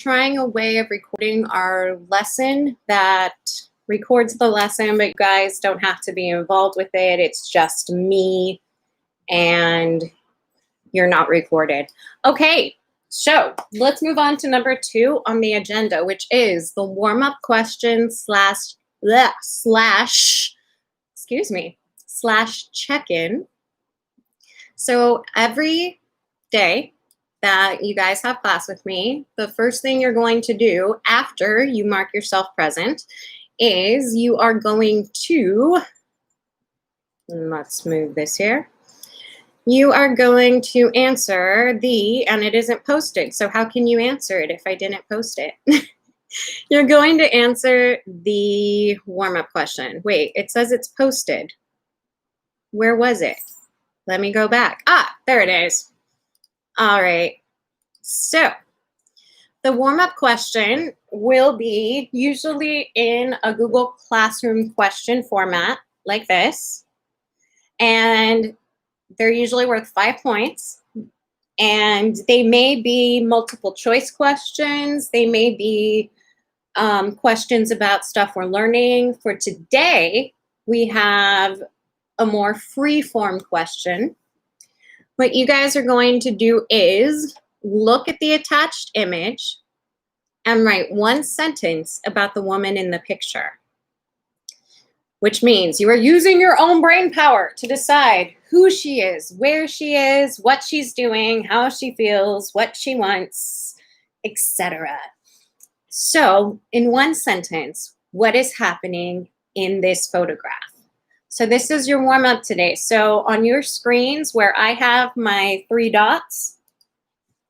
trying a way of recording our lesson that records the lesson, but you guys don't have to be involved with it. It's just me and you're not recorded. Okay, so let's move on to number 2 on the agenda, which is the warm-up question slash check-in. So every day that you guys have class with me, the first thing you're going to do after you mark yourself present is you are going to, let's move this here. You are going to answer and it isn't posted, so how can you answer it if I didn't post it? You're going to answer the warm-up question. Wait, it says it's posted. Where was it? Let me go back. Ah, there it is. All right. So the warm-up question will be usually in a Google Classroom question format like this. And they're usually worth 5 points. And they may be multiple choice questions. They may be questions about stuff we're learning. For today, we have a more free-form question. What you guys are going to do is look at the attached image and write 1 sentence about the woman in the picture, which means you are using your own brain power to decide who she is, where she is, what she's doing, how she feels, what she wants, etc. So in 1 sentence, what is happening in this photograph? So this is your warm-up today. So on your screens where I have my 3 dots,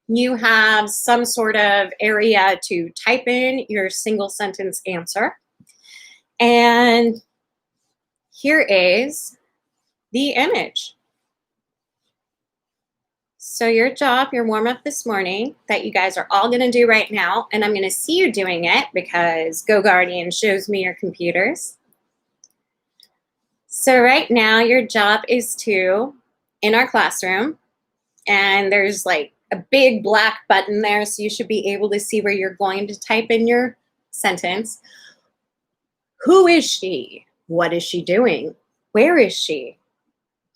you have some sort of area to type in your single sentence answer. And here is the image. So your job, your warm-up this morning that you guys are all going to do right now, and I'm going to see you doing it because GoGuardian shows me your computers. So right now your job is to, in our classroom, and there's like a big black button there, so you should be able to see where you're going to type in your sentence. Who is she? What is she doing? Where is she?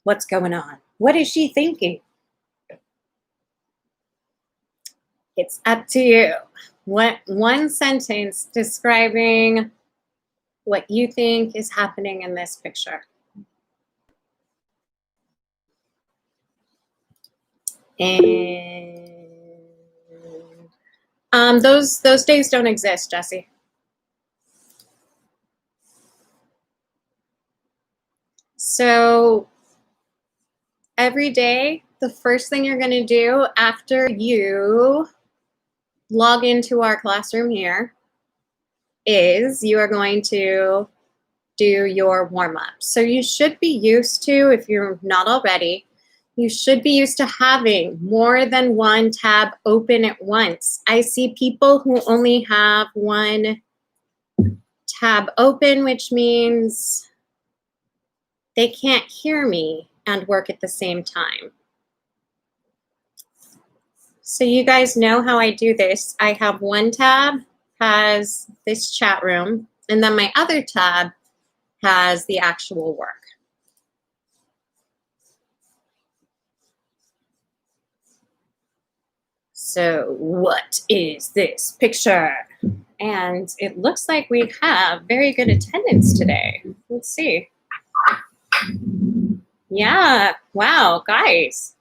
What's going on? What is she thinking? It's up to you. What 1 sentence describing what you think is happening in this picture. And those days don't exist, Jesse. So every day, the first thing you're going to do after you log into our classroom here is you are going to do your warm-up. So you should be used to, if you're not already, you should be used to having more than 1 tab open at once. I see people who only have 1 tab open, which means they can't hear me and work at the same time. So you guys know how I do this. I have 1 tab has this chat room, and then my other tab has the actual work. So what is this picture? And it looks like we have very good attendance today. Let's see. Yeah, wow, guys.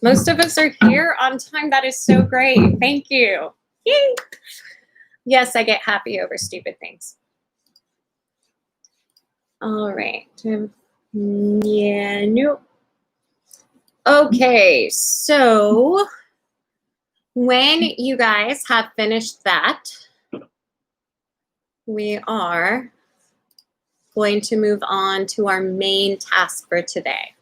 Most of us are here on time. That is so great. Thank you. Yay. Yes, I get happy over stupid things. All right. Yeah, nope. Okay, so when you guys have finished that, we are going to move on to our main task for today,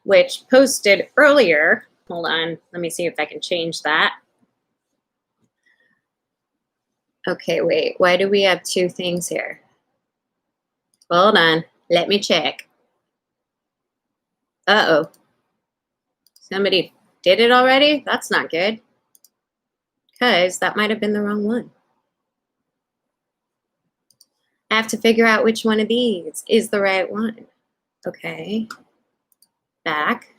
which posted earlier. Hold on, let me see if I can change that. Okay, wait, why do we have 2 things here? Hold on, let me check. Uh-oh. Somebody did it already? That's not good. because that might have been the wrong one. I have to figure out which one of these is the right one. Okay. Back.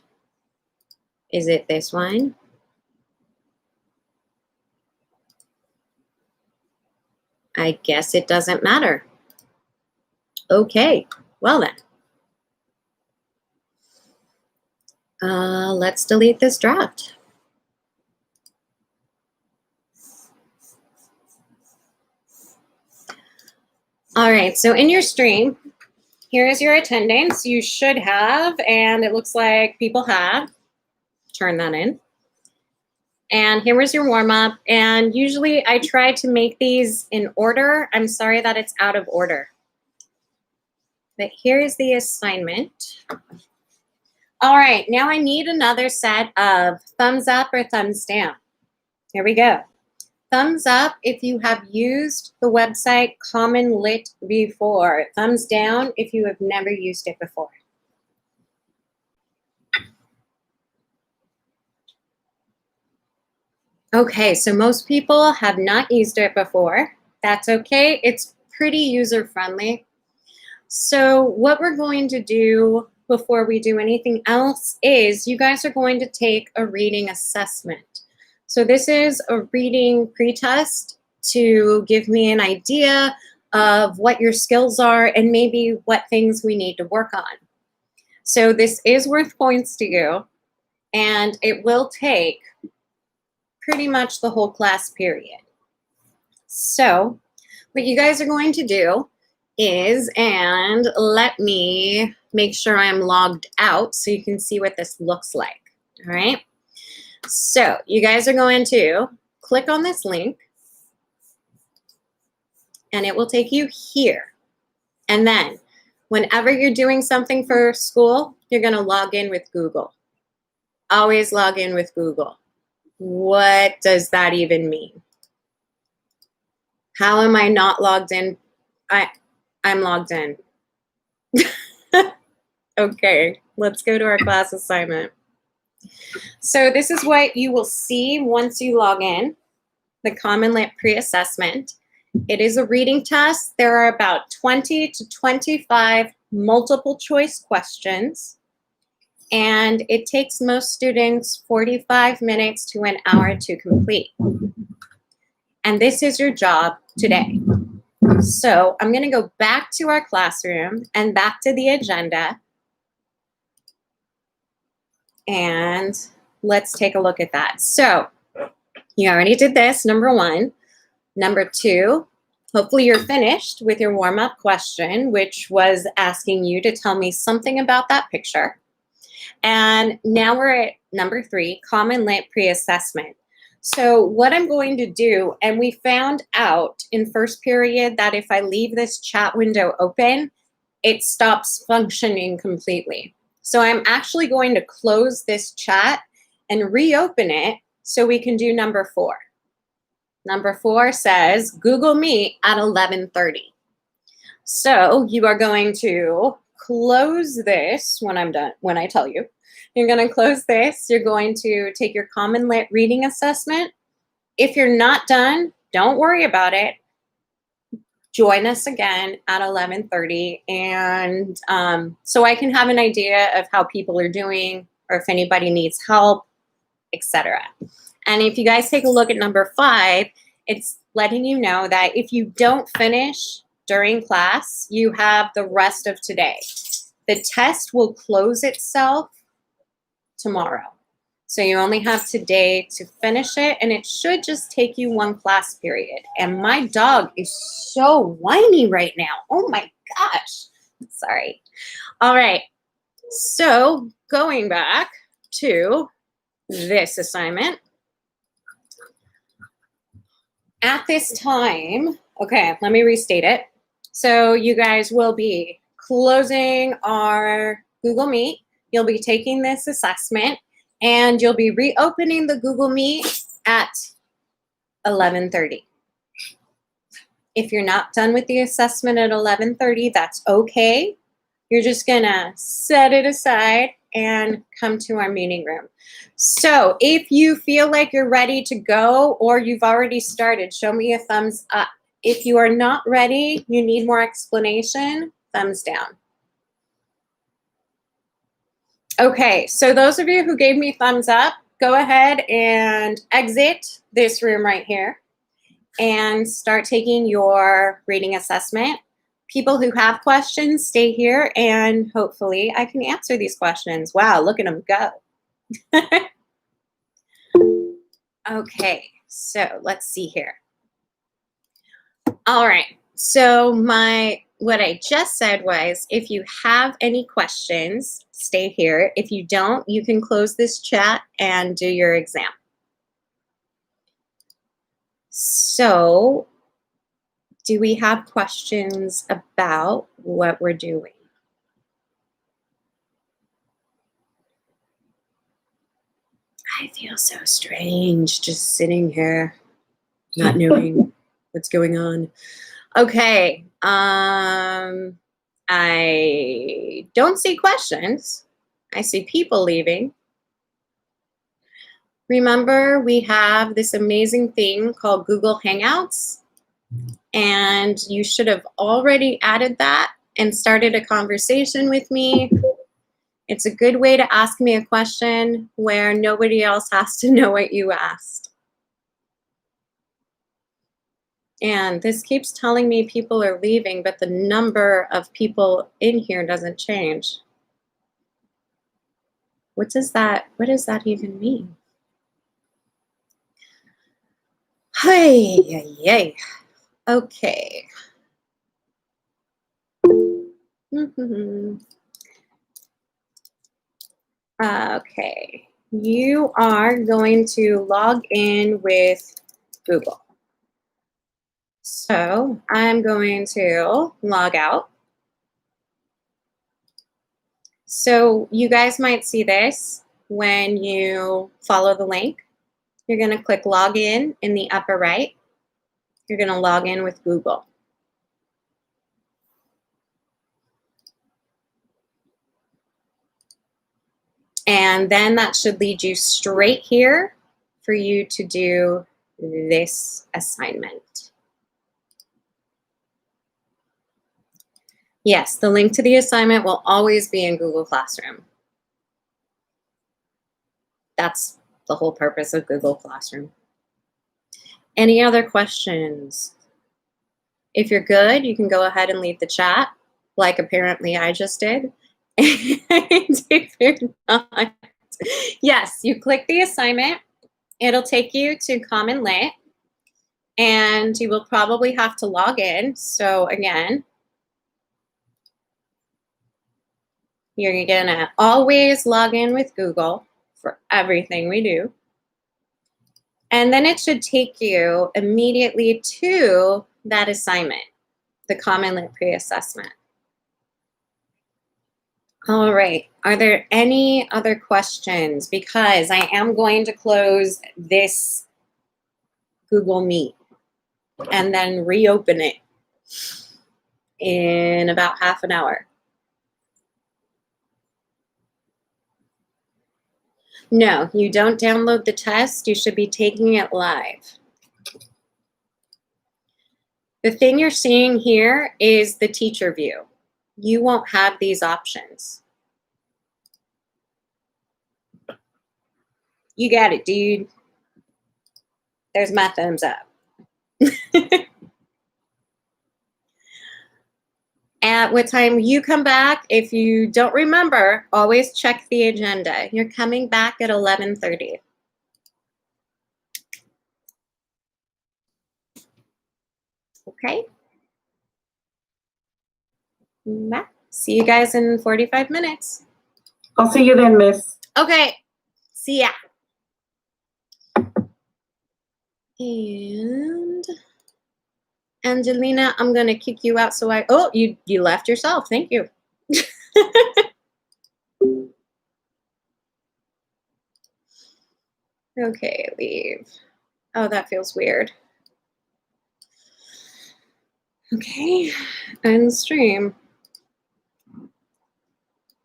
Is it this one? I guess it doesn't matter. Okay, well then. Let's delete this draft. All right, so in your stream, here is your attendance. You should have, and it looks like people have. Turn that in. And here was your warm-up. And usually I try to make these in order. I'm sorry that it's out of order. But here is the assignment. All right, now I need another set of thumbs up or thumbs down. Here we go. Thumbs up if you have used the website Common Lit before. Thumbs down if you have never used it before. Okay, so most people have not used it before. That's okay. It's pretty user-friendly. So what we're going to do before we do anything else is you guys are going to take a reading assessment. So this is a reading pretest to give me an idea of what your skills are and maybe what things we need to work on. So this is worth points to you, and it will take pretty much the whole class period. So what you guys are going to do is, and let me make sure I'm logged out so you can see what this looks like, all right? So you guys are going to click on this link and it will take you here. And then whenever you're doing something for school, you're gonna log in with Google. Always log in with Google. What does that even mean? How am I not logged in? I'm logged in. Okay, let's go to our class assignment. So this is what you will see once you log in, the Common Lit pre-assessment. It is a reading test. There are about 20 to 25 multiple choice questions, and it takes most students 45 minutes to an hour to complete. And this is your job today. So I'm going to go back to our classroom and back to the agenda. And let's take a look at that. So you already did this, number one. Number two, hopefully you're finished with your warm-up question, which was asking you to tell me something about that picture. And now we're at number three, Common Lit pre-assessment. So what I'm going to do, and we found out in first period that if I leave this chat window open, it stops functioning completely. So I'm actually going to close this chat and reopen it so we can do number four. Number four says Google Meet at 11:30. So you are going to close this when I'm done, when I tell you. You're going to close this. You're going to take your Common Lit reading assessment. If you're not done, don't worry about it. Join us again at 11:30, and so I can have an idea of how people are doing or if anybody needs help, etc. And if you guys take a look at number five, it's letting you know that if you don't finish during class, you have the rest of today. The test will close itself tomorrow. So you only have today to finish it, and it should just take you one class period. And my dog is so whiny right now. Oh my gosh. Sorry. All right. So going back to this assignment. At this time, okay, let me restate it. So you guys will be closing our Google Meet. You'll be taking this assessment, and you'll be reopening the Google Meet at 11:30. If you're not done with the assessment at 11:30, that's okay. You're just gonna set it aside and come to our meeting room. So if you feel like you're ready to go or you've already started, show me a thumbs up. If you are not ready, you need more explanation, thumbs down. Okay, so those of you who gave me thumbs up, go ahead and exit this room right here and start taking your reading assessment. People who have questions, stay here and hopefully I can answer these questions. Wow, look at them go. Okay, so let's see here. All right, so what I just said was if you have any questions, stay here. If you don't, you can close this chat and do your exam. So, do we have questions about what we're doing? I feel so strange just sitting here, not knowing what's going on. Okay, I don't see questions. I see people leaving. Remember, we have this amazing thing called Google Hangouts, and you should have already added that and started a conversation with me. It's a good way to ask me a question where nobody else has to know what you asked. And this keeps telling me people are leaving, but the number of people in here doesn't change. What does that even mean? Hey, yay. Okay. Okay. You are going to log in with Google. So I'm going to log out. So you guys might see this when you follow the link. You're going to click login in the upper right. You're going to log in with Google. And then that should lead you straight here for you to do this assignment. Yes, the link to the assignment will always be in Google Classroom. That's the whole purpose of Google Classroom. Any other questions? If you're good, you can go ahead and leave the chat, like apparently I just did. And if you're not, yes, you click the assignment. It'll take you to Common Lit, and you will probably have to log in. So again, you're gonna always log in with Google for everything we do. And then it should take you immediately to that assignment, the Common Lit pre-assessment. All right, are there any other questions? Because I am going to close this Google Meet and then reopen it in about half an hour. No, you don't download the test. You should be taking it live. The thing you're seeing here is the teacher view. You won't have these options. You got it, dude. There's my thumbs up. At what time you come back, if you don't remember, always check the agenda. You're coming back at 11:30. Okay? Bye. See you guys in 45 minutes. I'll see you then, Miss. Okay. See ya. And Angelina, I'm gonna kick you out so oh, you left yourself. Thank you. Okay, leave. Oh, that feels weird. Okay, end stream.